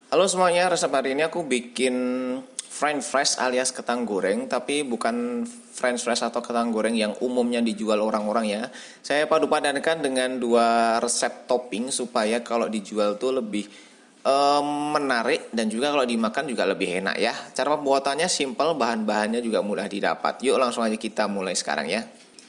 Halo semuanya, resep hari ini aku bikin french fries alias kentang goreng, tapi bukan french fries atau kentang goreng yang umumnya dijual orang-orang ya. Saya padu padankan dengan dua resep topping supaya kalau dijual tuh lebih menarik dan juga kalau dimakan juga lebih enak ya. Cara pembuatannya simple, bahan-bahannya juga mudah didapat. Yuk langsung aja kita mulai sekarang ya.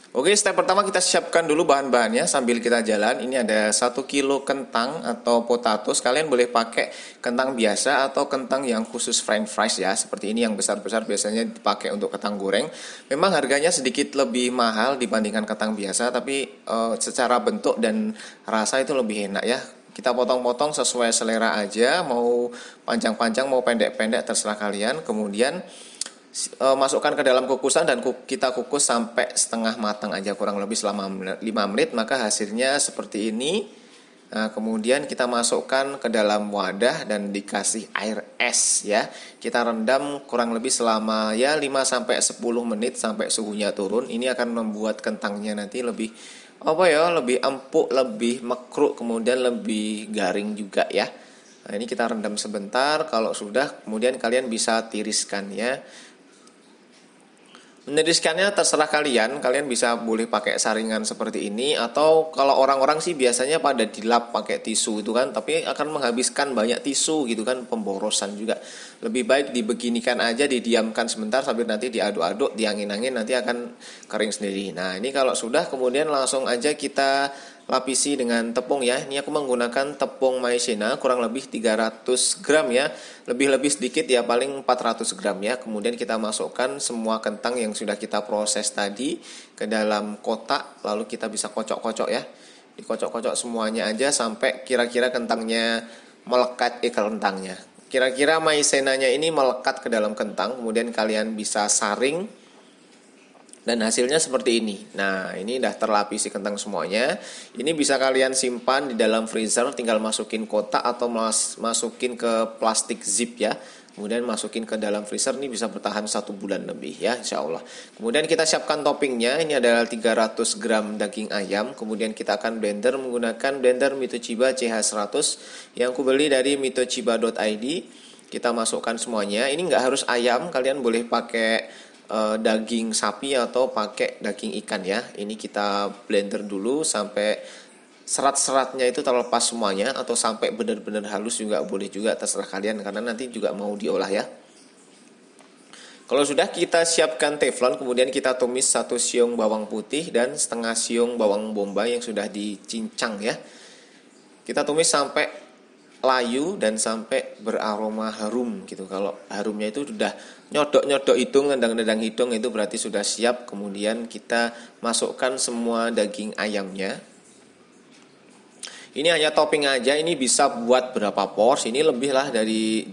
Oke, step pertama kita siapkan dulu bahan-bahannya sambil kita jalan. Ini ada 1 kilo kentang atau potatoes. Kalian boleh pakai kentang biasa atau kentang yang khusus french fries ya. Seperti ini yang besar-besar biasanya dipakai untuk kentang goreng. Memang harganya sedikit lebih mahal dibandingkan kentang biasa, tapi secara bentuk dan rasa itu lebih enak ya. Kita potong-potong sesuai selera aja, mau panjang-panjang mau pendek-pendek terserah kalian. Kemudian masukkan ke dalam kukusan dan kita kukus sampai setengah matang aja, kurang lebih selama 5 menit, maka hasilnya seperti ini. Nah, kemudian kita masukkan ke dalam wadah dan dikasih air es ya. Kita rendam kurang lebih selama ya 5 sampai 10 menit sampai suhunya turun. Ini akan membuat kentangnya nanti lebih lebih empuk, lebih mekruk, kemudian lebih garing juga ya. Nah, ini kita rendam sebentar. Kalau sudah, kemudian kalian bisa tiriskan ya. Meniriskannya terserah kalian, kalian bisa boleh pakai saringan seperti ini, atau kalau orang-orang sih biasanya pada dilap pakai tisu itu kan, tapi akan menghabiskan banyak tisu gitu kan, pemborosan juga. Lebih baik dibeginikan aja, didiamkan sebentar sambil nanti diaduk-aduk, diangin-angin, nanti akan kering sendiri. Nah ini kalau sudah, kemudian langsung aja kita lapisi dengan tepung ya. Ini aku menggunakan tepung maizena kurang lebih 300 gram ya. Lebih-lebih sedikit ya, paling 400 gram ya. Kemudian kita masukkan semua kentang yang sudah kita proses tadi ke dalam kotak, lalu kita bisa kocok-kocok ya. Dikocok-kocok semuanya aja sampai kira-kira kentangnya melekat kentangnya. Kira-kira maizenanya ini melekat ke dalam kentang, kemudian kalian bisa saring. Dan hasilnya seperti ini. Nah, ini udah terlapisi kentang semuanya. Ini bisa kalian simpan di dalam freezer, tinggal masukin kotak atau masukin ke plastik zip ya. Kemudian masukin ke dalam freezer, ini bisa bertahan 1 bulan lebih ya, insya Allah. Kemudian kita siapkan toppingnya. Ini adalah 300 gram daging ayam. Kemudian kita akan blender menggunakan blender Mitochiba CH100 yang aku beli dari mitochiba.id. Kita masukkan semuanya. Ini nggak harus ayam, kalian boleh pakai daging sapi atau pakai daging ikan ya. Ini kita blender dulu sampai serat-seratnya itu terlepas semuanya, atau sampai benar-benar halus juga boleh, juga terserah kalian karena nanti juga mau diolah ya. Kalau sudah, kita siapkan teflon, kemudian kita tumis 1 siung bawang putih dan setengah siung bawang bombay yang sudah dicincang ya. Kita tumis sampai layu dan sampai beraroma harum gitu. Kalau harumnya itu sudah nyodok-nyodok hidung, nendang-nendang hidung, itu berarti sudah siap. Kemudian kita masukkan semua daging ayamnya. Ini hanya topping aja, ini bisa buat berapa porsi, ini lebih lah dari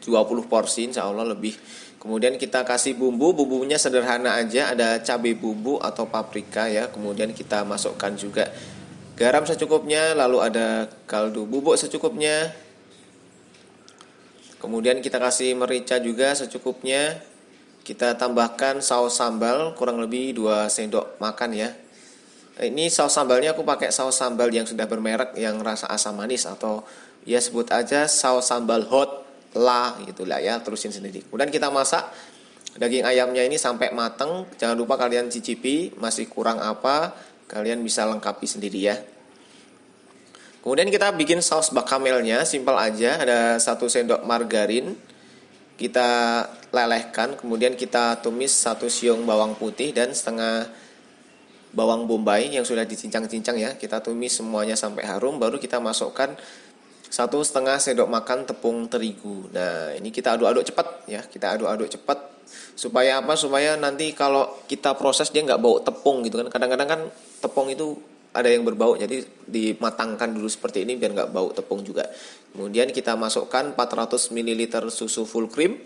20 porsi insya Allah lebih. Kemudian kita kasih bumbu, bumbunya sederhana aja, ada cabai bumbu atau paprika ya. Kemudian kita masukkan juga garam secukupnya, lalu ada kaldu bubuk secukupnya. Kemudian kita kasih merica juga secukupnya. Kita tambahkan saus sambal kurang lebih 2 sendok makan ya. Ini saus sambalnya aku pakai saus sambal yang sudah bermerek yang rasa asam manis, atau ya sebut aja saus sambal hot lah gitulah ya, terusin sendiri. Kemudian kita masak daging ayamnya ini sampai matang. Jangan lupa kalian cicipi masih kurang apa, kalian bisa lengkapi sendiri ya. Kemudian kita bikin saus bakamelnya, simpel aja. Ada 1 sendok margarin, kita lelehkan. Kemudian kita tumis 1 siung bawang putih dan setengah bawang bombay yang sudah dicincang-cincang ya. Kita tumis semuanya sampai harum, baru kita masukkan 1,5 sendok makan tepung terigu. Nah ini kita aduk-aduk cepat ya, kita aduk-aduk cepat. Supaya apa? Supaya nanti kalau kita proses dia nggak bau tepung gitu kan. Kadang-kadang kan tepung itu ada yang berbau, jadi dimatangkan dulu seperti ini biar nggak bau tepung juga. Kemudian kita masukkan 400 ml susu full cream.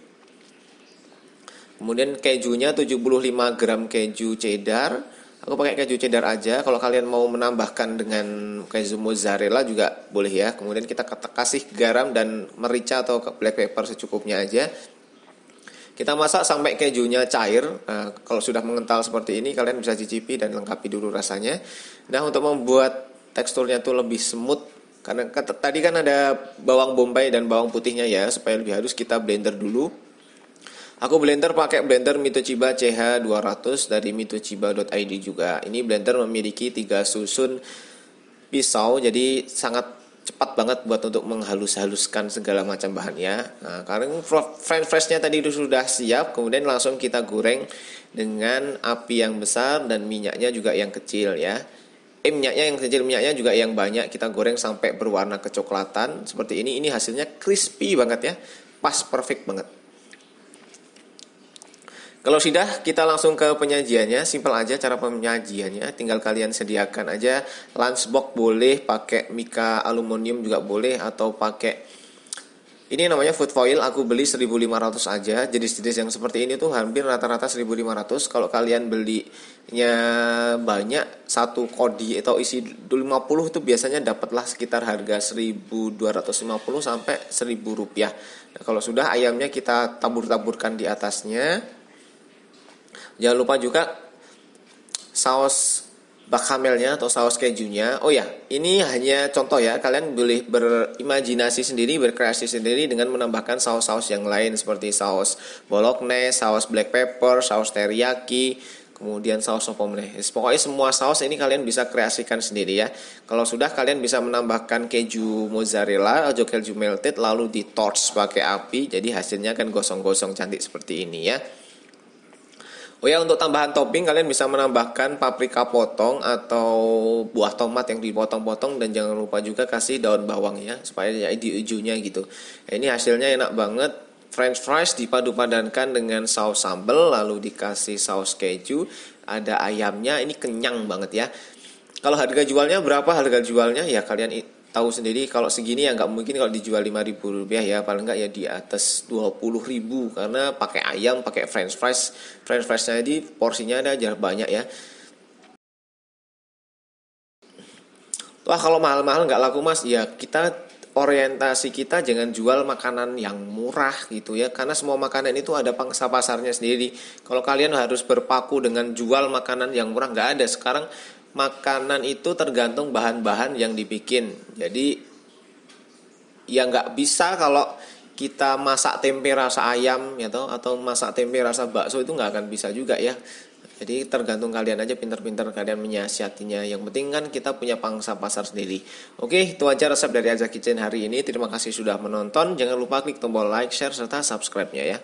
Kemudian kejunya 75 gram keju cheddar. Aku pakai keju cheddar aja. Kalau kalian mau menambahkan dengan keju mozzarella juga boleh ya. Kemudian kita kasih garam dan merica atau black pepper secukupnya aja. Kita masak sampai kejunya cair. Nah, kalau sudah mengental seperti ini, kalian bisa cicipi dan lengkapi dulu rasanya. Nah, untuk membuat teksturnya itu lebih smooth, Karena tadi kan ada bawang bombay dan bawang putihnya ya, supaya lebih halus kita blender dulu. Aku blender pakai blender Mitochiba CH200 dari mitochiba.id juga. Ini blender memiliki 3 susun pisau, jadi sangat cepat banget buat untuk menghalus-haluskan segala macam bahannya. Nah, karena french fries-nya tadi sudah siap, kemudian langsung kita goreng dengan api yang besar dan minyaknya juga yang kecil ya. Minyaknya yang kecil, minyaknya juga yang banyak. Kita goreng sampai berwarna kecoklatan seperti ini. Ini hasilnya crispy banget ya, pas perfect banget. Kalau sudah, kita langsung ke penyajiannya. Simpel aja cara penyajiannya. Tinggal kalian sediakan aja lunchbox, boleh pakai mika aluminium juga boleh, atau pakai ini namanya food foil. Aku beli 1.500 aja. Jenis-jenis yang seperti ini tuh hampir rata-rata 1.500. Kalau kalian belinya banyak, satu kodi atau isi 50 itu biasanya dapatlah sekitar harga 1.250 sampai 1.000 rupiah. Nah, kalau sudah, ayamnya kita tabur-taburkan di atasnya. Jangan lupa juga saus bakamelnya atau saus kejunya. Oh ya, ini hanya contoh ya. Kalian boleh berimajinasi sendiri, berkreasi sendiri dengan menambahkan saus-saus yang lain seperti saus bolognese, saus black pepper, saus teriyaki, kemudian saus apa meneh. Pokoknya semua saus ini kalian bisa kreasikan sendiri ya. Kalau sudah, kalian bisa menambahkan keju mozzarella atau keju melted lalu di torch pakai api. Jadi hasilnya kan gosong-gosong cantik seperti ini ya. Oh ya, untuk tambahan topping kalian bisa menambahkan paprika potong atau buah tomat yang dipotong-potong, dan jangan lupa juga kasih daun bawang ya, supaya di ujungnya gitu. Ini hasilnya enak banget. French fries dipadu-padankan dengan saus sambal lalu dikasih saus keju, ada ayamnya, ini kenyang banget ya. Kalau harga jualnya berapa? Harga jualnya ya kalian tahu sendiri, kalau segini ya nggak mungkin kalau dijual 5.000 rupiah ya, paling nggak ya di atas 20.000, karena pakai ayam, pakai french friesnya di porsinya ada jarak banyak ya. Wah, kalau mahal-mahal nggak laku mas, ya kita orientasi kita jangan jual makanan yang murah gitu ya, karena semua makanan itu ada pangsa pasarnya sendiri. Kalau kalian harus berpaku dengan jual makanan yang murah, nggak ada. Sekarang makanan itu tergantung bahan-bahan yang dibikin. Jadi ya nggak bisa kalau kita masak tempe rasa ayam ya toh, atau masak tempe rasa bakso, itu nggak akan bisa juga ya. Jadi tergantung kalian aja, pinter-pinter kalian menyiasatinya. Yang penting kan kita punya pangsa pasar sendiri. Oke, itu aja resep dari Aza Kitchen hari ini. Terima kasih sudah menonton. Jangan lupa klik tombol like, share, serta subscribe-nya ya.